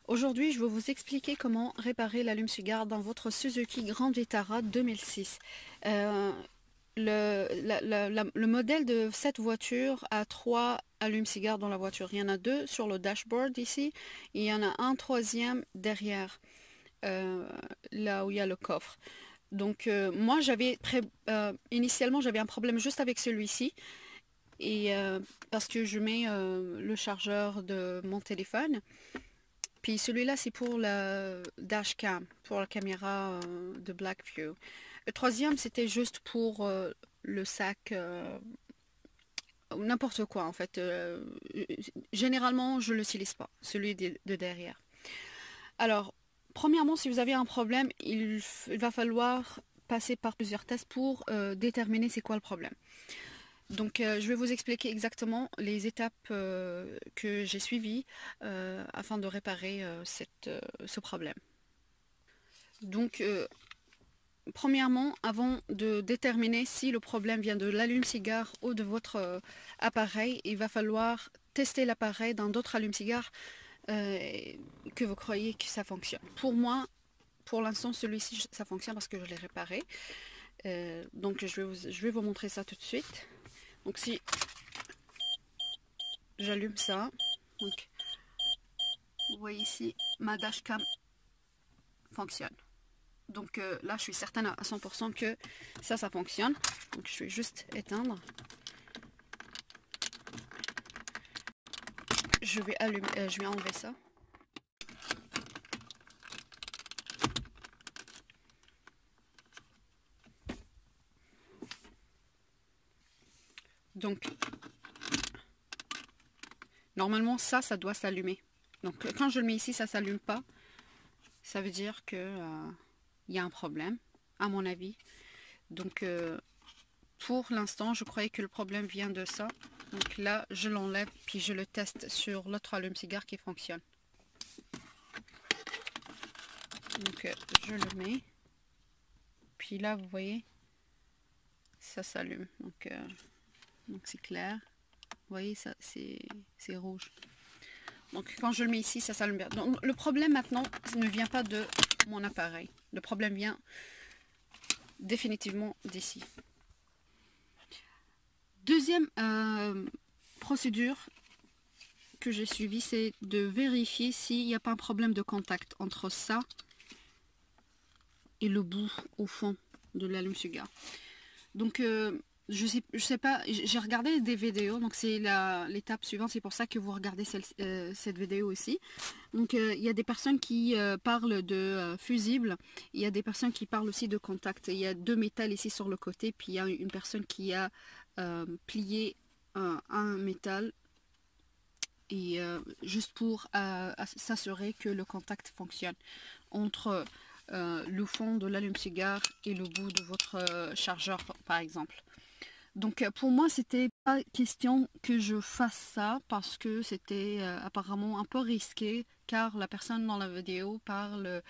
Aujourd'hui, je vais vous expliquer comment réparer l'allume-cigare dans votre Suzuki Grand Vitara 2006. Euh, le modèle de cette voiture a 3 allume-cigares dans la voiture. Il y en a 2 sur le dashboard ici, et il y en a un troisième derrière, euh, là où il y a le coffre. Donc moi, initialement, j'avais un problème juste avec celui-ci, et parce que je mets le chargeur de mon téléphone. Puis celui-là, c'est pour la dashcam, pour la caméra de Blackview. Le troisième, c'était juste pour le sac, n'importe quoi en fait. Généralement, je ne l'utilise pas, celui de derrière. Alors, premièrement, si vous avez un problème, il va falloir passer par plusieurs tests pour déterminer c'est quoi le problème. Donc, je vais vous expliquer exactement les étapes que j'ai suivies afin de réparer ce problème. Donc, premièrement, avant de déterminer si le problème vient de l'allume-cigare ou de votre appareil, il va falloir tester l'appareil dans d'autres allume-cigares que vous croyez que ça fonctionne. Pour moi, pour l'instant, celui-ci, ça fonctionne parce que je l'ai réparé. Donc, je vais vous montrer ça tout de suite. Donc, si j'allume ça, donc, vous voyez ici, ma dashcam fonctionne. Donc là, je suis certaine à 100% que ça fonctionne. Donc je vais juste éteindre. Je vais enlever ça. Donc, normalement, ça doit s'allumer. Donc, quand je le mets ici, ça ne s'allume pas. Ça veut dire que y a un problème, à mon avis. Donc, pour l'instant, je croyais que le problème vient de ça. Donc là, je l'enlève, puis je le teste sur l'autre allume-cigare qui fonctionne. Donc, je le mets. Puis là, vous voyez, ça s'allume. Donc c'est clair. Vous voyez, ça c'est rouge. Donc quand je le mets ici, ça s'allume bien. Donc le problème maintenant ne vient pas de mon appareil. Le problème vient définitivement d'ici. Deuxième procédure que j'ai suivie, c'est de vérifier s'il n'y a pas un problème de contact entre ça et le bout au fond de l'allume-cigare. Donc je sais pas, j'ai regardé des vidéos, donc c'est l'étape suivante, c'est pour ça que vous regardez cette vidéo aussi. Donc il y a des personnes qui parlent de fusible, il y a des personnes qui parlent aussi de contact. Il y a 2 métals ici sur le côté, puis il y a une personne qui a plié un métal, et juste pour s'assurer que le contact fonctionne entre le fond de l'allume-cigare et le bout de votre chargeur par exemple. Donc pour moi, c'était pas question que je fasse ça parce que c'était apparemment un peu risqué, car la personne dans la vidéo parle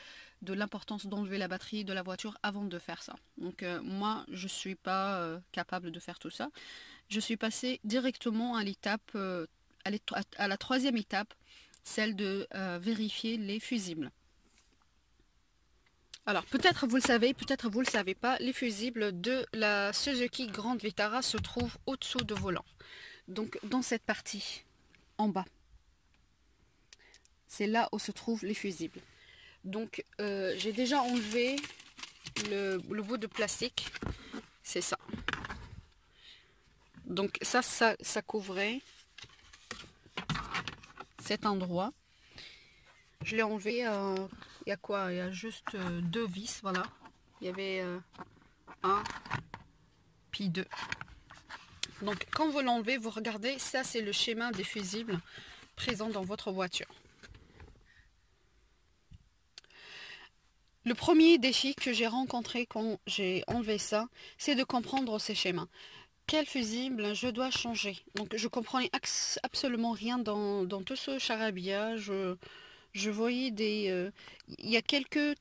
de l'importance d'enlever la batterie de la voiture avant de faire ça. Donc moi, je suis pas capable de faire tout ça. Je suis passée directement à l'étape, à la troisième étape, celle de vérifier les fusibles. Alors, peut-être vous le savez, peut-être vous ne le savez pas, les fusibles de la Suzuki Grand Vitara se trouvent au-dessous du volant. Donc, dans cette partie, en bas. C'est là où se trouvent les fusibles. Donc, j'ai déjà enlevé le bout de plastique. C'est ça. Donc, ça couvrait cet endroit. Je l'ai enlevé, il y a quoi? Il y a juste 2 vis, voilà. Il y avait 1, puis 2. Donc quand vous l'enlevez, vous regardez, ça c'est le schéma des fusibles présents dans votre voiture. Le premier défi que j'ai rencontré quand j'ai enlevé ça, c'est de comprendre ces schémas. Quel fusible je dois changer? Donc je comprenais absolument rien dans tout ce charabia. Je voyais il y a quelques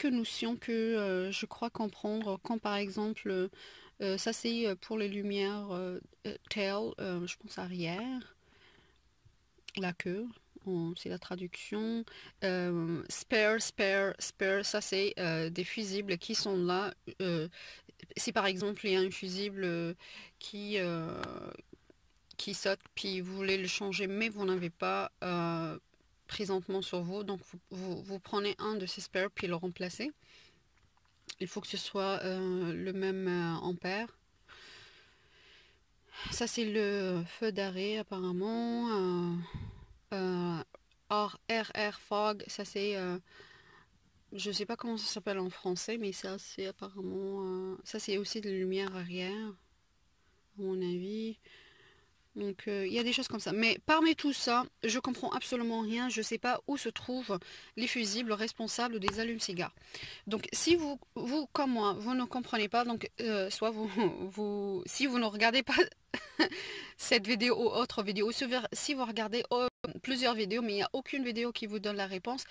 notions que je crois comprendre, comme par exemple, ça c'est pour les lumières tail, je pense arrière, la queue. c'est la traduction. Spare, ça c'est des fusibles qui sont là. Si par exemple il y a un fusible qui saute, puis vous voulez le changer, mais vous n'avez pas présentement sur vous, donc vous prenez un de ces spares, puis le remplacez. Il faut que ce soit le même ampère. Ça c'est le feu d'arrêt apparemment. RR Fog, ça c'est... je sais pas comment ça s'appelle en français, mais ça c'est apparemment... ça c'est aussi de la lumière arrière, à mon avis. Donc il y a des choses comme ça. Mais parmi tout ça, je comprends absolument rien. Je sais pas où se trouvent les fusibles responsables des allumes-cigares. Donc si vous comme moi, vous ne comprenez pas, donc soit si vous ne regardez pas cette vidéo ou autre vidéo, si vous regardez plusieurs vidéos, mais il n'y a aucune vidéo qui vous donne la réponse,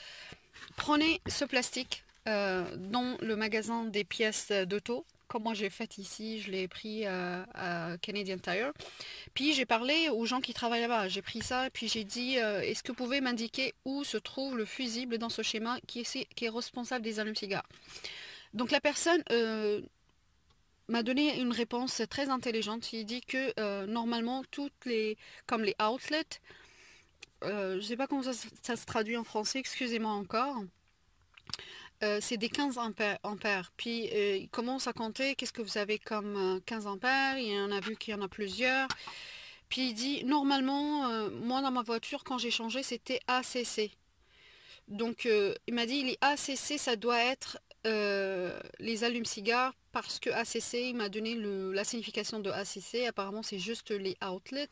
prenez ce plastique dans le magasin des pièces d'auto. Comme moi j'ai fait ici, je l'ai pris à Canadian Tire. Puis j'ai parlé aux gens qui travaillent là-bas. J'ai pris ça, puis j'ai dit est-ce que vous pouvez m'indiquer où se trouve le fusible dans ce schéma qui est responsable des allumes-cigares. Donc la personne m'a donné une réponse très intelligente. Il dit que normalement comme les outlets, je ne sais pas comment ça se traduit en français, excusez-moi encore. C'est des 15 ampères. Puis il commence à compter qu'est-ce que vous avez comme 15 ampères. Il y en a vu qu'il y en a plusieurs. Puis il dit normalement, moi dans ma voiture quand j'ai changé c'était ACC. Donc il m'a dit les ACC ça doit être les allumes-cigares parce que ACC, il m'a donné la signification de ACC. Apparemment c'est juste les outlets.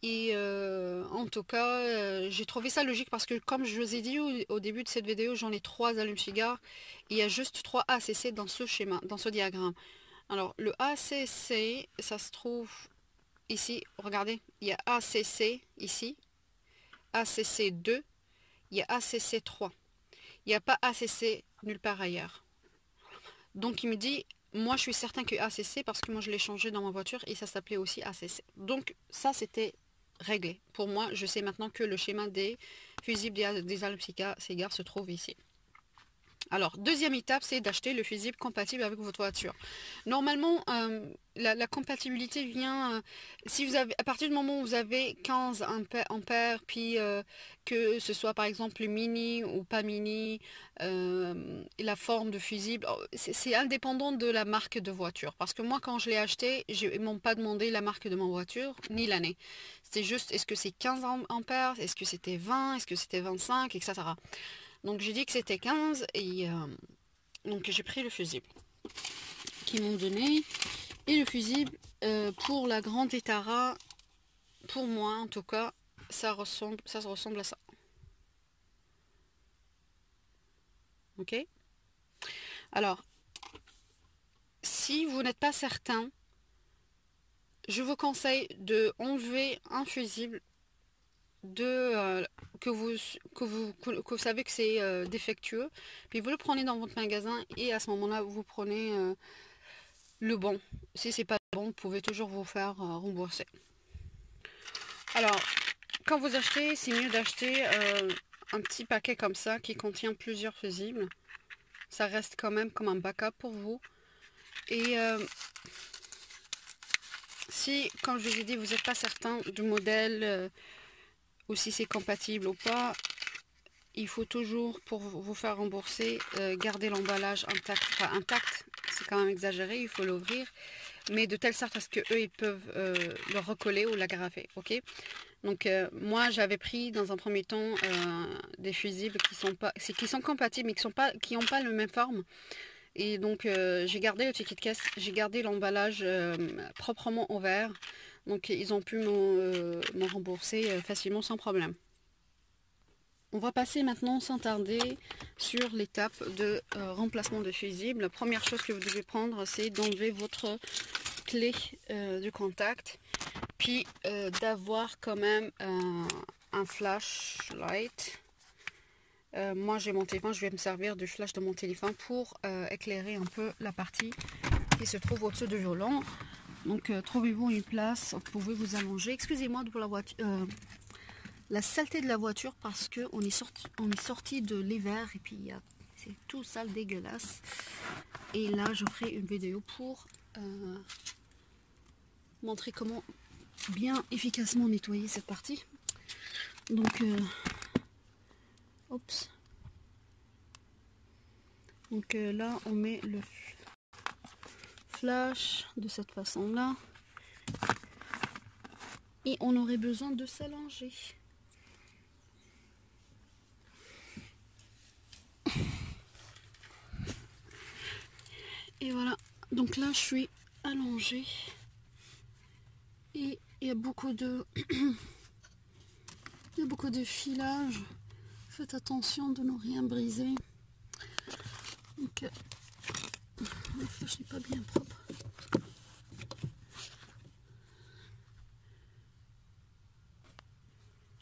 Et en tout cas, j'ai trouvé ça logique parce que comme je vous ai dit au début de cette vidéo, j'en ai 3 allumes-cigares. Il y a juste 3 ACC dans ce schéma, dans ce diagramme. Alors le ACC, ça se trouve ici. Regardez, il y a ACC ici, ACC 2, il y a ACC 3. Il n'y a pas ACC nulle part ailleurs. Donc il me dit, moi je suis certain que ACC parce que moi je l'ai changé dans ma voiture et ça s'appelait aussi ACC. Donc ça c'était réglé. Pour moi, je sais maintenant que le schéma des fusibles des allumes-cigares se trouve ici. Alors, deuxième étape, c'est d'acheter le fusible compatible avec votre voiture. Normalement, la compatibilité vient, si vous avez, à partir du moment où vous avez 15 ampères, puis que ce soit par exemple mini ou pas mini, la forme de fusible, c'est indépendant de la marque de voiture. Parce que moi, quand je l'ai acheté, ils m'ont pas demandé la marque de ma voiture, ni l'année. C'était juste, est-ce que c'est 15 ampères, est-ce que c'était 20, est-ce que c'était 25, etc. Donc j'ai dit que c'était 15 et donc j'ai pris le fusible qu'ils m'ont donné. Et le fusible pour la grande Etara, pour moi en tout cas, ça ressemble à ça. Ok. Alors, si vous n'êtes pas certain, je vous conseille de enlever un fusible que vous savez que c'est défectueux, puis vous le prenez dans votre magasin et à ce moment là vous prenez le bon. Si c'est pas bon, vous pouvez toujours vous faire rembourser. Alors quand vous achetez, c'est mieux d'acheter un petit paquet comme ça qui contient plusieurs fusibles. Ça reste quand même comme un backup pour vous. Et si, comme je vous ai dit, vous n'êtes pas certain du modèle ou si c'est compatible ou pas, il faut toujours, pour vous faire rembourser, garder l'emballage intact. Enfin, intact, c'est quand même exagéré, il faut l'ouvrir, mais de telle sorte à ce que eux ils peuvent le recoller ou l'agrafer. Ok. Donc moi j'avais pris dans un premier temps des fusibles qui sont compatibles mais qui n'ont pas la même forme. Et donc j'ai gardé le ticket de caisse, j'ai gardé l'emballage proprement ouvert. Donc ils ont pu me rembourser facilement sans problème. On va passer maintenant sans tarder sur l'étape de remplacement de fusible. La première chose que vous devez prendre, c'est d'enlever votre clé du contact. Puis d'avoir quand même un flashlight. Moi j'ai mon téléphone, je vais me servir du flash de mon téléphone pour éclairer un peu la partie qui se trouve au-dessus du volant. Donc trouvez-vous une place, vous pouvez vous allonger. Excusez-moi pour la voiture, la saleté de la voiture parce que on est sorti de l'hiver et puis c'est tout sale, dégueulasse. Et là, je ferai une vidéo pour montrer comment bien efficacement nettoyer cette partie. Donc, oups. Donc là, on met le flash de cette façon-là. Et on aurait besoin de s'allonger. Et voilà. Donc là, je suis allongée. Et il y a beaucoup de... il y a beaucoup de filage. Faites attention de ne rien briser. Donc, le flash n'est pas bien propre.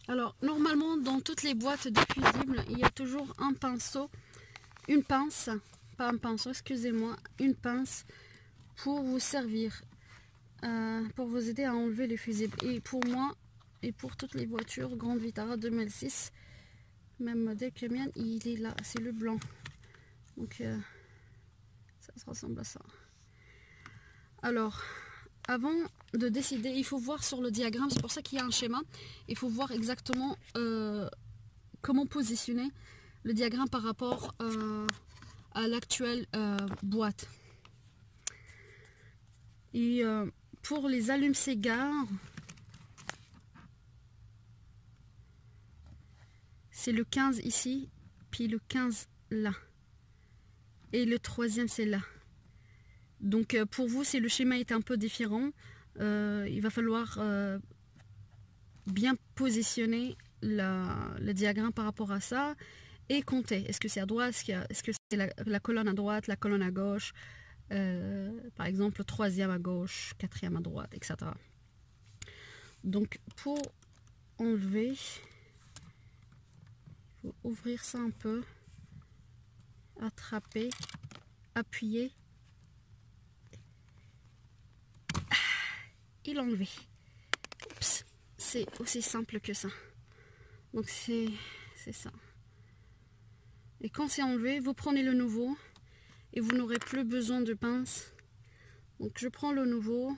Alors, normalement, dans toutes les boîtes de fusibles, il y a toujours un pinceau, une pince, pas un pinceau, excusez-moi, une pince pour vous servir, pour vous aider à enlever les fusibles. Et pour moi, et pour toutes les voitures Grande Vitara 2006, même modèle que mienne, il est là, c'est le blanc. Donc, ça se ressemble à ça. Alors, avant de décider, il faut voir sur le diagramme, c'est pour ça qu'il y a un schéma, il faut voir exactement comment positionner le diagramme par rapport à l'actuelle boîte. Et pour les allumes-cigares, c'est le 15 ici, puis le 15 là. Et le troisième c'est là. Donc pour vous, si le schéma est un peu différent, il va falloir bien positionner le diagramme par rapport à ça et compter. Est-ce que c'est à droite, est-ce que c'est la colonne à droite, la colonne à gauche, par exemple le troisième à gauche, quatrième à droite, etc. Donc pour enlever, il faut ouvrir ça un peu, attraper, appuyer et l'enlever. C'est aussi simple que ça. Donc c'est ça. Et quand c'est enlevé, vous prenez le nouveau et vous n'aurez plus besoin de pince. Donc je prends le nouveau.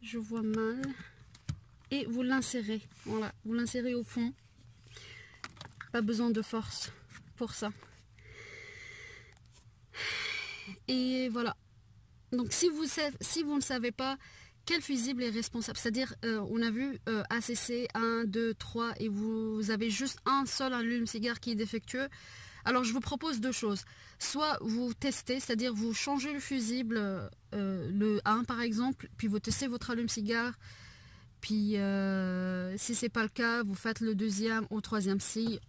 Je vois mal. Et vous l'insérez. Voilà, vous l'insérez au fond. Pas besoin de force pour ça. Et voilà. Donc si vous ne savez pas quel fusible est responsable, c'est-à-dire on a vu ACC 1, 2, 3 et vous avez juste un seul allume-cigare qui est défectueux, alors je vous propose deux choses. Soit vous testez, c'est-à-dire vous changez le fusible, le 1 par exemple, puis vous testez votre allume-cigare, puis si c'est pas le cas, vous faites le deuxième ou troisième si,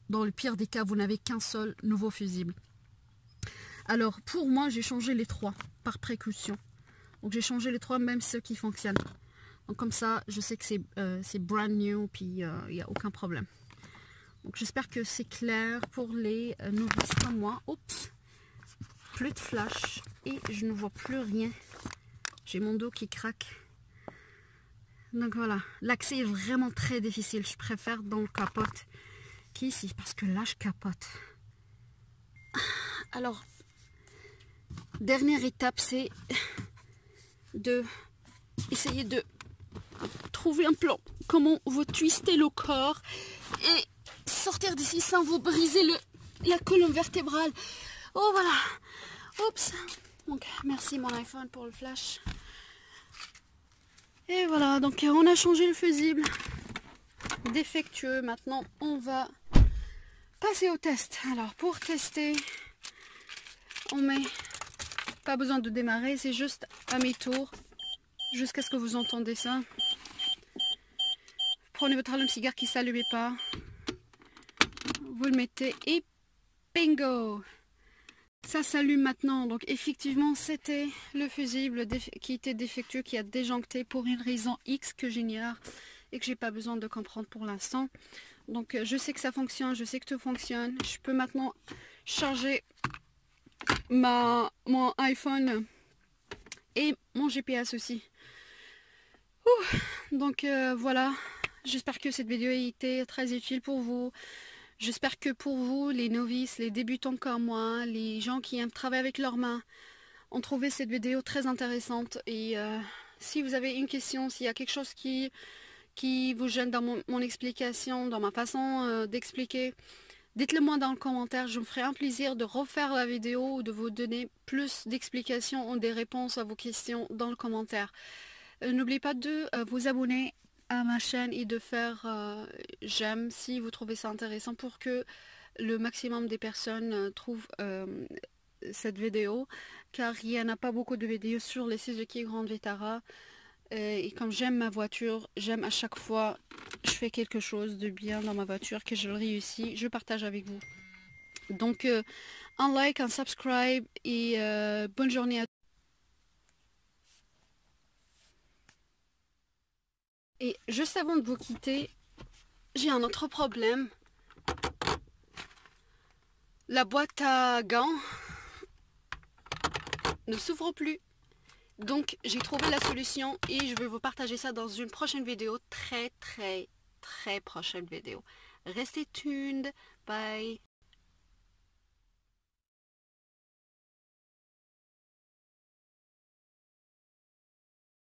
dans le pire des cas, vous n'avez qu'un seul nouveau fusible. Alors pour moi, j'ai changé les trois par précaution. Donc j'ai changé les trois, même ceux qui fonctionnent. Donc comme ça, je sais que c'est brand new, puis il n'y a aucun problème. Donc j'espère que c'est clair pour les novices comme moi. Oups, plus de flash et je ne vois plus rien. J'ai mon dos qui craque. Donc voilà, l'accès est vraiment très difficile. Je préfère dans le capote qu'ici, parce que là je capote. Alors, dernière étape, c'est de essayer de trouver un plan. Comment vous twistez le corps et sortir d'ici sans vous briser la colonne vertébrale. Oh voilà. Oups. Donc merci mon iPhone pour le flash. Et voilà, donc on a changé le fusible. Défectueux. Maintenant on va passer au test. Alors pour tester, on met, pas besoin de démarrer, c'est juste à mi-tour, jusqu'à ce que vous entendez ça. Prenez votre allume-cigare qui ne s'allumait pas, vous le mettez et bingo, ça s'allume maintenant. Donc effectivement c'était le fusible qui était défectueux, qui a déjoncté pour une raison X que j'ignore et que j'ai pas besoin de comprendre pour l'instant. Donc je sais que ça fonctionne, je sais que tout fonctionne. Je peux maintenant charger mon iPhone et mon GPS aussi. Donc voilà, j'espère que cette vidéo a été très utile pour vous. J'espère que pour vous, les novices, les débutants comme moi, les gens qui aiment travailler avec leurs mains, ont trouvé cette vidéo très intéressante. Et si vous avez une question, s'il y a quelque chose qui vous gêne dans mon explication, dans ma façon d'expliquer, dites-le moi dans le commentaire. Je me ferai un plaisir de refaire la vidéo ou de vous donner plus d'explications ou des réponses à vos questions dans le commentaire. N'oubliez pas de vous abonner à ma chaîne et de faire j'aime si vous trouvez ça intéressant pour que le maximum des personnes trouvent cette vidéo, car il n'y en a pas beaucoup de vidéos sur les Suzuki Grand Vitara. Et comme j'aime ma voiture, j'aime à chaque fois je fais quelque chose de bien dans ma voiture, que je le réussis, je partage avec vous. Donc un like, un subscribe et bonne journée à tous. Et juste avant de vous quitter, j'ai un autre problème. La boîte à gants ne s'ouvre plus. Donc j'ai trouvé la solution et je vais vous partager ça dans une prochaine vidéo, très prochaine vidéo. Restez tuned, bye.